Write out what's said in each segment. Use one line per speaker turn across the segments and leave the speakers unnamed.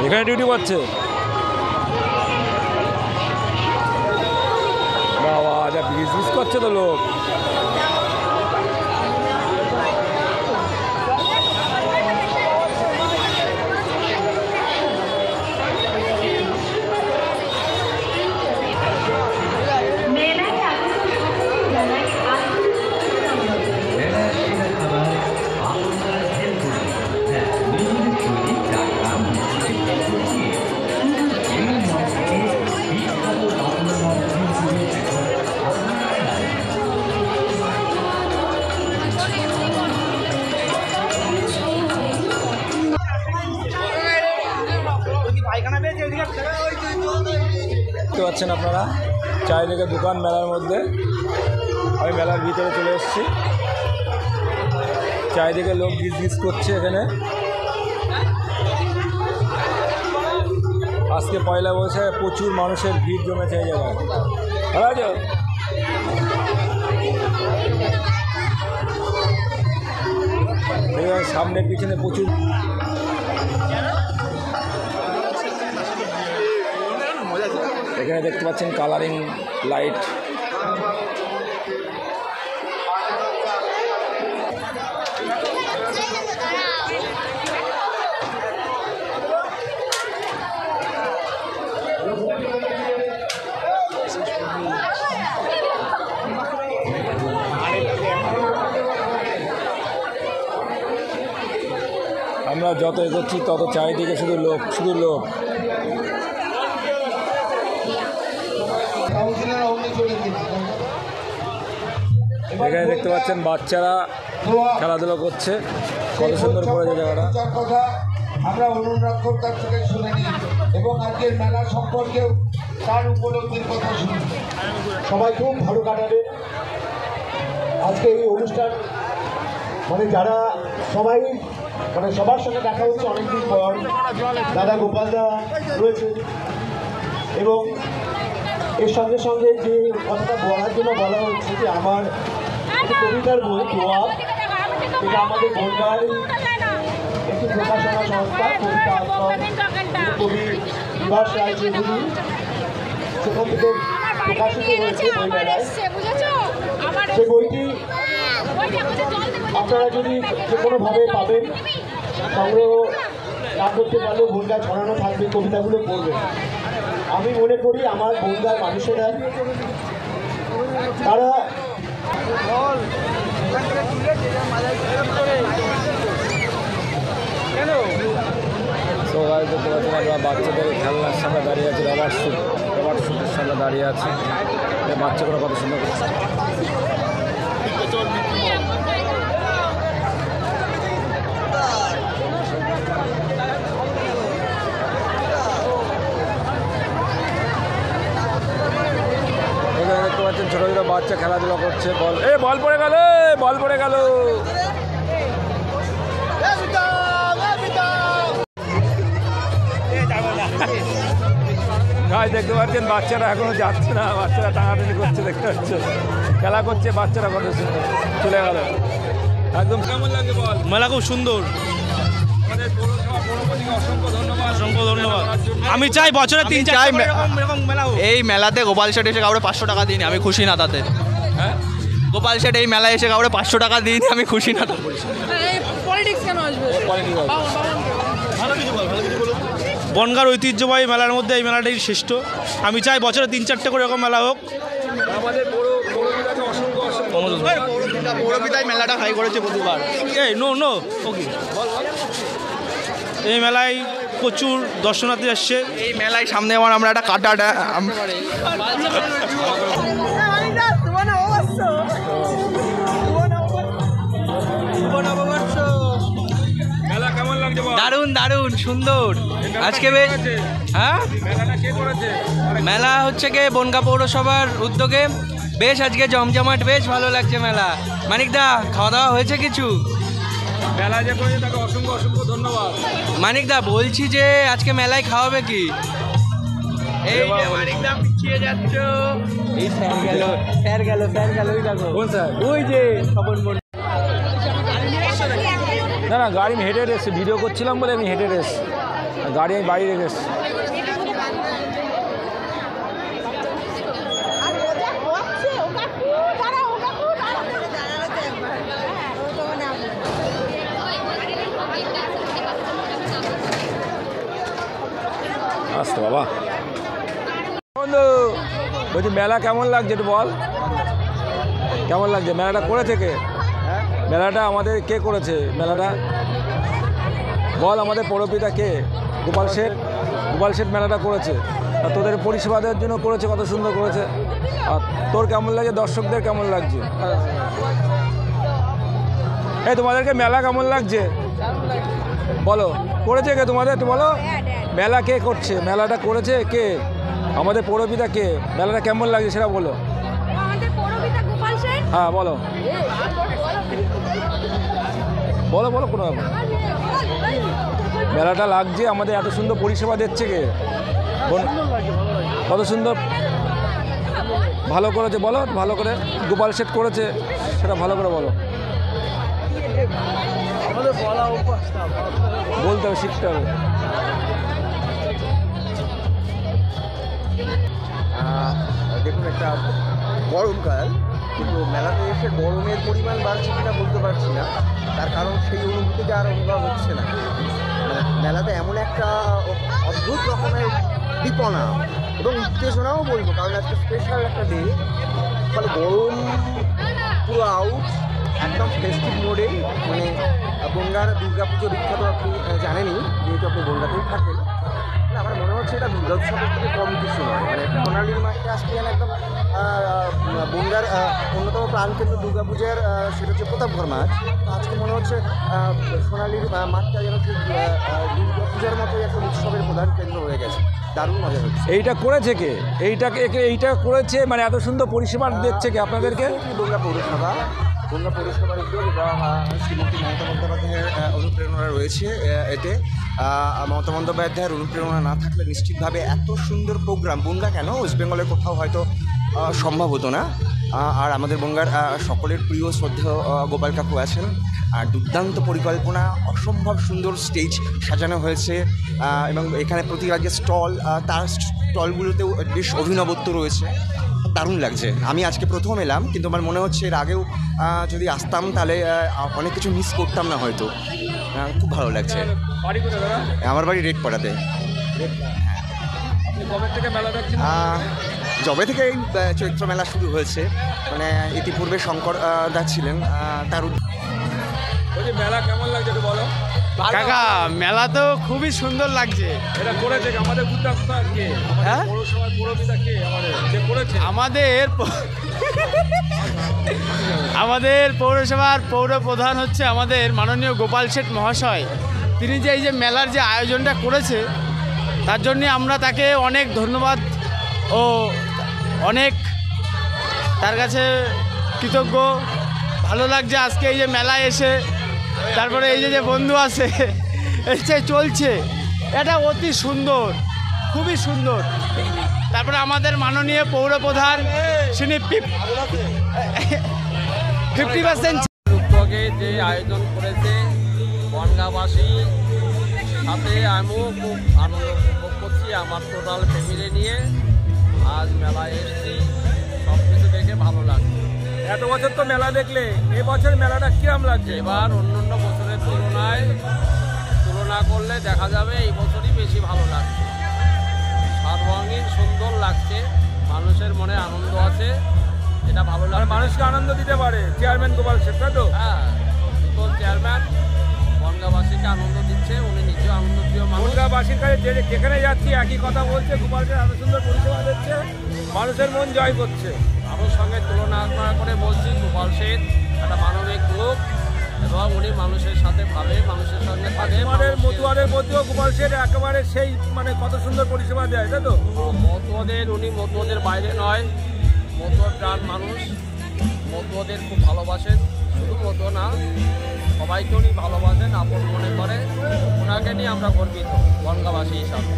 এখানে ডিউটি করছে বাবা, যা বিজনেস করছে তো লোক। দেখতে পাচ্ছেন আপনারা চারিদিকে দোকান মেলার মধ্যে। আমি মেলার ভিতরে চলে এসেছি, চারিদিকে লোক বিজনেস করছে। এখানে আজকে পয়লা বৈশাখে প্রচুর মানুষের ভিড় জমেছে এই জায়গায়। ভালো আছো? সামনে পিছনে প্রচুর। এখানে দেখতে পাচ্ছেন কালারিং লাইট। আমরা যত এগোচ্ছি তত চারিদিকে শুধু লোক, শুধু লোক। এখানে দেখতে পাচ্ছেন বাচ্চারা খেলাধুলা করছে, কত সুন্দর করেছে জায়গাটা।
আমরা অনুরাক্ষক তার থেকে শুনে নিই এবং আজকের মেলা সম্পর্কেও তার উপলব্ধির কথা শুনি। সবাই খুব ভালো কাটাবে আজকে এই অনুষ্ঠান। মানে যারা সবাই মানে সবার সঙ্গে দেখা হচ্ছে অনেকদিন পর। দাদা গোপালদা রয়েছে এবং এর সঙ্গে সঙ্গে যে কথাটা বলার জন্য বলা হচ্ছে যে আমার কবিতার বই দোয়া, এটা আমাদের বনগাঁর একটি প্রকাশনা সংস্থা কবিতা কবি বিভাস রায় চৌধুরী, সেখান থেকে প্রকাশিত হয়েছে বই মেলায়। সেই বইটি আপনারা যদি যে কোনোভাবে পাবেন, সংগ্রহ না করতে পারলেও বনগা ছড়ানো থাকবে, কবিতাগুলো পড়বেন। আমি মনে করি আমার বনগার মানুষেরা তারা
সবাই দেখতে পাচ্ছেন আমরা বাচ্চাদের খেলনার সামনে দাঁড়িয়ে আছি। রবার শ্যুটের সামনে দাঁড়িয়ে আছি। বাচ্চাগুলো কত সুন্দর করছে। দেখতে পাচ্ছেন ছোটো ছোটো বাচ্চা খেলাধুলা করছে। বল বল পড়ে গেল, বল পড়ে গেল। দেখতে পাচ্ছেন বাচ্চারা এখনো যাচ্ছে না, বাচ্চারা টানাটানি করছে, দেখতে পাচ্ছে খেলা করছে বাচ্চারা, কত সুন্দর চলে গেল একদম। কেমন লাগে বল?
মেলা খুব সুন্দর। অসংখ্য ধন্যবাদ। আমি চাই বছরে 3-4 এই মেলাতে গোপাল শেঠ এসে কাউরে 500 টাকা দিইনি, আমি খুশি না তাতে।
হ্যাঁ,
গোপাল শেঠ এই মেলায় এসে কাউরে 500 টাকা দিইনি, আমি খুশি না তাতে। বনগাঁর ঐতিহ্যবাহী মেলার মধ্যে এই মেলাটাই শ্রেষ্ঠ। আমি চাই বছরে 3-4টে করে এরকম মেলা হোক।
আমাদের
পৌরপিতায় মেলাটা হাই করেছে প্রতিবার। এই নো ওকে। এই মেলায় প্রচুর দর্শনার্থী আসছে। এই মেলায় সামনে আমার আমরা একটা কাটাটা দারুণ দারুণ সুন্দর। আজকে বেশ হ্যাঁ মেলা হচ্ছে কি বনগাঁ পৌরসভার উদ্যোগে বেশ আজকে জমজমাট, বেশ ভালো লাগছে মেলা। মানিকদা খাওয়া দাওয়া হয়েছে কিছু?
মেলা যে করেছে তাকে অসংখ্য অসংখ্য ধন্যবাদ।
মানিকদা বলছি যে আজকে মেলায় খাওয়াবে কি? এই যে মানিকদা পিছিয়ে যাচ্ছ। এই স্যার গেল ওই দেখো।
কোন স্যার?
ওই যে খবর
না গাড়ি আমি হেঁটে এসেছি, ভিডিও করছিলাম বলে আমি হেঁটে এসেছি। গাড়ি আমি বাড়ি রেখে এসছি। আসতো বাবা। বন্ধু বলছি মেলা কেমন লাগছে একটু বল, কেমন লাগছে? মেলাটা করেছে কে? মেলাটা আমাদের কে করেছে? মেলাটা বল, আমাদের পৌরপিতা কে? গোপাল শেঠ। গোপাল শেঠ মেলাটা করেছে, আর তোদের পরিষেবা দেওয়ার জন্য করেছে, কত সুন্দর করেছে। আর তোর কেমন লাগে? দর্শকদের কেমন লাগছে? এই তোমাদেরকে মেলা কেমন লাগছে বলো? করেছে কে তোমাদের? একটু বলো, মেলা কে করছে? মেলাটা করেছে কে? আমাদের পৌরপিতা কে? মেলাটা কেমন লাগছে সেটা বলো। হ্যাঁ বলো বলো বলো, কোনো ব্যাপার। মেলাটা লাগছে, আমাদের এত সুন্দর পরিষেবা দিচ্ছে কে? কত সুন্দর ভালো করেছে বলো, ভালো করে গোপাল শেঠ করেছে, সেটা ভালো করে বলো। বলতে হবে, শিখতে হবে।
দেখুন, একটা গরমকাল, কিন্তু মেলাতে এসে গরমের পরিমাণ বাড়ছে কিনা বলতে পারছি না, তার কারণ সেই অনুভূতিটা আর অনুভব হচ্ছে না। মেলাতে এমন একটা অদ্ভুত রকমের দীপনা এবং উত্তেজনাও বলবো, কারণ আজকে স্পেশাল একটা ডে, ফলে গরম পুরো আউট, একদম ফেস্টিভ মোডে। মানে বনগাঁর দুর্গাপুজো বিখ্যাত, আপনি জানেনই, যেহেতু আপনি বনগাঁতেই থাকেন। আমার মনে হচ্ছে এটা দুর্গা উৎসবের থেকে কম কিছু নয়। মানে সোনালীর মাঠে আজকে যেন একদম বনগাঁর অন্যতম প্রাণকেন্দ্র দুর্গাপূজার, সেটা হচ্ছে প্রতাপগড় মাঠ। তো আজকে মনে হচ্ছে সোনালীর মাঠটা যেন ঠিক দুর্গাপূজার মতোই একটা উৎসবের প্রধান কেন্দ্র হয়ে গেছে। দারুণ মজা হচ্ছে।
এইটা করেছে কে? এইটা করেছে মানে এত সুন্দর পরিষেবা দিচ্ছে কে আপনাদেরকে?
বনগাঁ পৌরসভার উদ্যোগ এবং শ্রীমতী মমতা বন্দ্যোপাধ্যায়ের অনুপ্রেরণা রয়েছে এতে। মমতা বন্দ্যোপাধ্যায়ের অনুপ্রেরণা না থাকলে নিশ্চিতভাবে এত সুন্দর প্রোগ্রাম বনগাঁ কেন, ওয়েস্ট বেঙ্গলের কোথাও হয়তো সম্ভব হতো না। আর আমাদের বনগাঁর সকলের প্রিয় শ্রদ্ধেয় গোপাল কাকু আছেন, আর দুর্দান্ত পরিকল্পনা, অসম্ভব সুন্দর স্টেজ সাজানো হয়েছে এবং এখানে প্রতি রাজ্যের স্টল, তার স্টলগুলোতেও বেশ অভিনবত্ব রয়েছে। দারুণ লাগছে। আমি আজকে প্রথম এলাম, কিন্তু আমার মনে হচ্ছে এর আগেও যদি আসতাম তাহলে অনেক কিছু মিস করতাম না হয়তো। খুব ভালো লাগছে। আমার বাড়ি রেডপাড়াতে। যবে থেকে এই চৈত্র মেলা শুরু হয়েছে, মানে ইতিপূর্বে শঙ্কর দা ছিলেন, তার
মেলা কেমন লাগছে একটু বলো।
কাকা, মেলা তো খুবই সুন্দর লাগছে।
এটা করেছে আমাদের কে?
হ্যাঁ,
পৌরসভার পৌরপিতা কে আমাদের যে করেছে?
আমাদের পৌরসভার পৌর প্রধান হচ্ছে আমাদের মাননীয় গোপাল শেঠ মহাশয়। তিনি যে এই যে মেলার যে আয়োজনটা করেছে, তার জন্যে আমরা তাকে অনেক ধন্যবাদ ও অনেক তার কাছে কৃতজ্ঞ। ভালো লাগছে আজকে এই যে মেলায় এসে। তারপরে এই যে বন্ধু আছে, এই যে চলছে, এটা অতি সুন্দর, খুবই সুন্দর। তারপরে আমাদের মাননীয় পৌরপ্রধান তিনি 50%
উদ্যোগে যে আয়োজন করেছে বনগাঁবাসী, সাথে আমিও খুব আনন্দ উপভোগ করছি। আমার টোটাল ফ্যামিলি নিয়ে আজ মেলায় এসেছি, সব কিছু দেখে ভালো লাগছে।
এত বছর তো মেলা দেখলে, এবছর মেলাটা কিরম লাগছে?
এবার অন্যান্য বছরের তুলনা করলে দেখা যাবে এই বছরই বেশি ভালো লাগছে। সর্বাঙ্গীন সুন্দর লাগছে, মানুষের মনে আনন্দ আছে, এটা ভালো লাগে।
মানুষকে আনন্দ দিতে পারে চেয়ারম্যান গোপাল শেঠ, তাই তো?
হ্যাঁ, নতুন চেয়ারম্যান বনগাঁবাসীকে আনন্দ দিচ্ছে, উনি নিজেও আনন্দপ্রিয় মানুষ।
বনগাঁবাসীর কাছে যেখানে যাচ্ছি একই কথা বলছে, গোপাল শেঠ এত সুন্দর পরিষেবা দিচ্ছে, মানুষের মন জয় করছে।
আমার সঙ্গে তুলনা করে বলছি, গোপাল শেঠ একটা মানবিক লোক এবং উনি মানুষের সাথে ভাবে, মানুষের সঙ্গে থাকে।
আমাদের মতুয়াদের প্রতিও গোপাল শেঠ একেবারে সেই মানে কত সুন্দর পরিষেবা দেয়, তাই তো?
উনি মতুয়াদের বাইরে নয়, মতুয়ার প্রাণ মানুষ, মতুয়াদের খুব ভালোবাসেন। শুধু মতুয়া না, সবাইকে উনি ভালোবাসেন, আপন মনে করে। ওনাকে নিয়ে আমরা গর্বিত বনগাঁবাসী হিসাবে।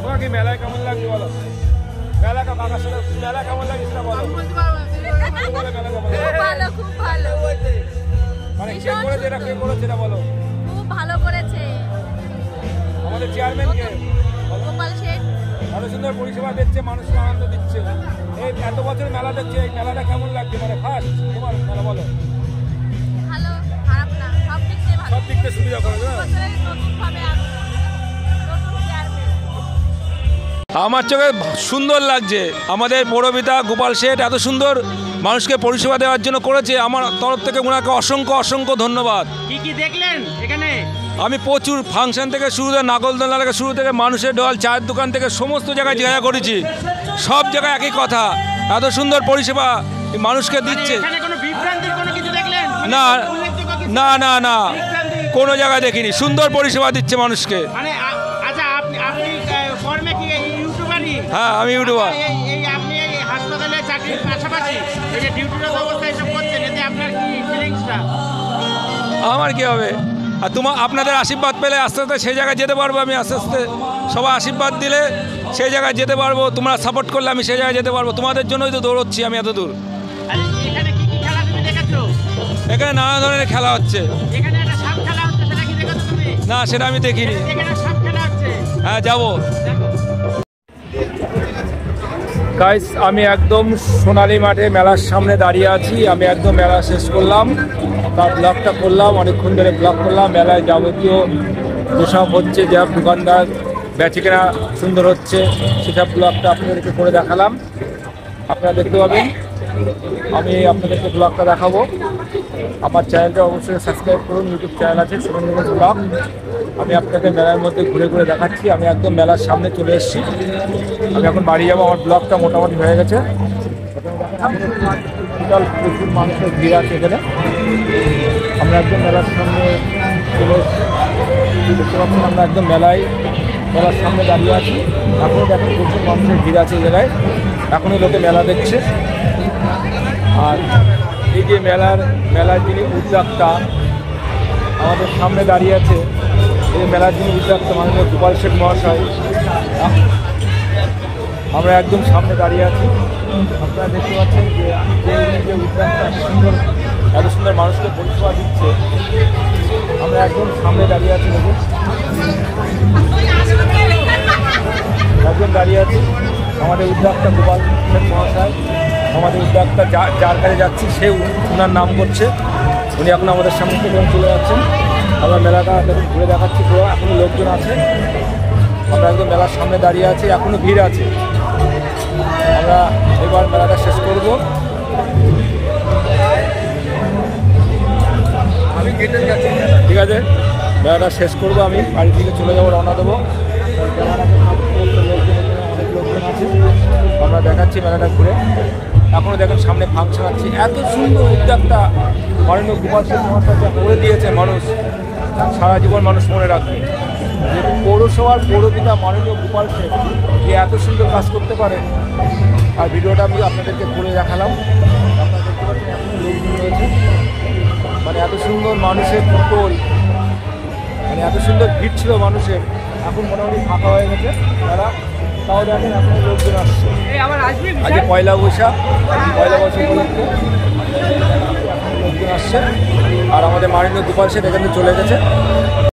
তোমাকে মেলায় কেমন লাগছে বলো? মেলা কেমন লাগে সেটা বলো।
ভালো, খুব ভালো।
মানে কে
ভীষণ
করেছে এটা, কে
সুন্দর।
করেছে এটা বলো।
খুব ভালো করেছে
আমাদের চেয়ারম্যানকে
গোপাল শেঠ।
এত সুন্দর পরিষেবা দিচ্ছে, মানুষকে আনন্দ দিচ্ছে। এই এত বছর মেলা দেখছে, এই মেলাটা কেমন লাগছে? মানে ফার্স্ট তোমার মেলা বলো।
ভালো, খারাপ না, সব দিক দিয়ে ভালো।
সব দিক থেকে সুবিধা করে না?
বছরের নতুনভাবে নতুন চেয়ারম্যান।
আমার চোখে সুন্দর লাগছে। আমাদের পৌরপিতা গোপাল শেঠ এত সুন্দর মানুষকে পরিষেবা দেওয়ার জন্য করেছে, আমার তরফ থেকে ওনাকে অসংখ্য অসংখ্য ধন্যবাদ।
কি কি দেখলেন এখানে?
আমি প্রচুর ফাংশন থেকে শুরু করে নাগলদোলনা থেকে শুরু থেকে মানুষের ঢল, চায়ের দোকান থেকে সমস্ত জায়গায় জিজ্ঞাসা করেছি, সব জায়গায় একই কথা, এত সুন্দর পরিষেবা মানুষকে দিচ্ছে।
এখানে কোনো বিভ্রান্তির কোনো কিছু দেখলেন?
না
উল্লেখযোগ্য কিছু?
না না না,
বিভ্রান্তি?
কোনো জায়গায় দেখিনি, সুন্দর পরিষেবা দিচ্ছে মানুষকে।
মানে আচ্ছা, আপনি ফর্মে কি ইউটিউবারই?
হ্যাঁ, আমি ইউটিউবার।
এই আপনি এই হাসপাতালে চাকরির পাশাপাশি এই যে ডিউটিরত অবস্থায় এসব করছেন, এতে আপনার কি ফিলিংসটা?
আমার কি হবে, আর আপনাদের আশীর্বাদ পেলে আস্তে আস্তে সেই জায়গায় যেতে পারবো। আমি আস্তে আস্তে সবাই আশীর্বাদ দিলে সেই জায়গায় যেতে পারবো, তোমরা সাপোর্ট করলে আমি সেই জায়গায় যেতে পারবো। তোমাদের জন্যই তো দৌড়চ্ছি আমি এত দূর।
আর এখানে কি কি খেলা তুমি দেখেছো?
এখানে নানা ধরনের খেলা হচ্ছে।
এখানে একটা সাপ খেলা হচ্ছে, সেটা কি দেখেছো তুমি?
না, সেটা আমি দেখিনি।
এখানে সাপ খেলা হচ্ছে।
হ্যাঁ, যাবো। গাইস, আমি একদম সোনালী মাঠে মেলার সামনে দাঁড়িয়ে আছি। আমি একদম মেলা শেষ করলাম, তার ব্লগটা করলাম, অনেকক্ষণ ধরে ব্লগ করলাম। মেলায় যাবতীয় যেসব হচ্ছে, যা দোকানদার বেচাকেনা সুন্দর হচ্ছে, সেসব ব্লগটা আপনাদেরকে করে দেখালাম। আপনারা দেখতে পাবেন, আমি আপনাদেরকে ব্লগটা দেখাবো। আমার চ্যানেলটা অবশ্যই সাবস্ক্রাইব করুন, ইউটিউব চ্যানেল আছে সুরেন্দ্র ব্লগ। আমি আপনাকে মেলার মধ্যে ঘুরে ঘুরে দেখাচ্ছি। আমি একদম মেলার সামনে চলে এসেছি, আমি এখন বাড়ি যাবো। আমার ব্লগটা মোটামুটি হয়ে গেছে। টোটাল প্রচুর মানুষের ভিড় আছে এখানে। আমরা একদম মেলার সামনে চলে এসেছি, দেখতে পাচ্ছেন আমরা একদম মেলার সামনে দাঁড়িয়ে আছি। এখনও দেখেন প্রচুর মানুষের ভিড় আছে এই জায়গায়, এখনও লোকে মেলা দেখছে। আর এই যে মেলার যিনি উদ্যোক্তা আমাদের সামনে দাঁড়িয়ে আছে, এই মেলার যিনি উদ্যোক্তা মাননীয় গোপাল শেঠ মহাশয়, আমরা একদম সামনে দাঁড়িয়ে আছি। আপনারা দেখতে পাচ্ছেন যে উদ্যোক্তা এত সুন্দর মানুষকে পরিষেবা দিচ্ছে, আমরা একদম সামনে দাঁড়িয়ে আছি। দেখুন, একজন দাঁড়িয়ে আছি আমাদের উদ্যোক্তা গোপাল শেঠ মহাশয়। আমাদের উদ্যোক্তা যার কাছে যাচ্ছি সে ওনার নাম করছে, উনি এখন আমাদের সামনে থেকে চলে যাচ্ছেন। আমরা মেলাটা দেখুন ঘুরে দেখাচ্ছি, পুরো এখনও লোকজন আছে। আমরা একদম মেলার সামনে দাঁড়িয়ে আছি, এখনও ভিড় আছে। আমরা এবার মেলাটা শেষ করব। আমি গেটে যাচ্ছি, ঠিক আছে, মেলাটা শেষ করব। আমি বাড়ি থেকে চলে যাবো, রওনা দেবো। অনেক লোকজন আছে, আমরা দেখাচ্ছি মেলাটা ঘুরে। এখনও দেখেন সামনে ফাংশন আছে। এত সুন্দর উদ্যোক্তা মাননীয় গোপাল শেঠ মহাশয় করে দিয়েছে, মানুষ সারা জীবন মানুষ মনে রাখবে যে পৌরসভার পৌরপিতা মাননীয় গোপাল শেঠ যে এত সুন্দর কাজ করতে পারে। আর ভিডিওটা আমি আপনাদেরকে করে দেখালাম। আপনারা দেখতে পাচ্ছেন এখনও লোকজন রয়েছে, মানে এত সুন্দর মানুষের পুতুল, মানে এত সুন্দর ভিড় ছিল মানুষের। এখন মোটামুটি ফাঁকা হয়ে গেছে তারা, তাও দেখেন এখন লোকজন আসছে। আজকে পয়লা বৈশাখ উপলক্ষে লোকজন আসছে। আর আমাদের মাননীয় গোপাল শেঠ এখানে চলে গেছে।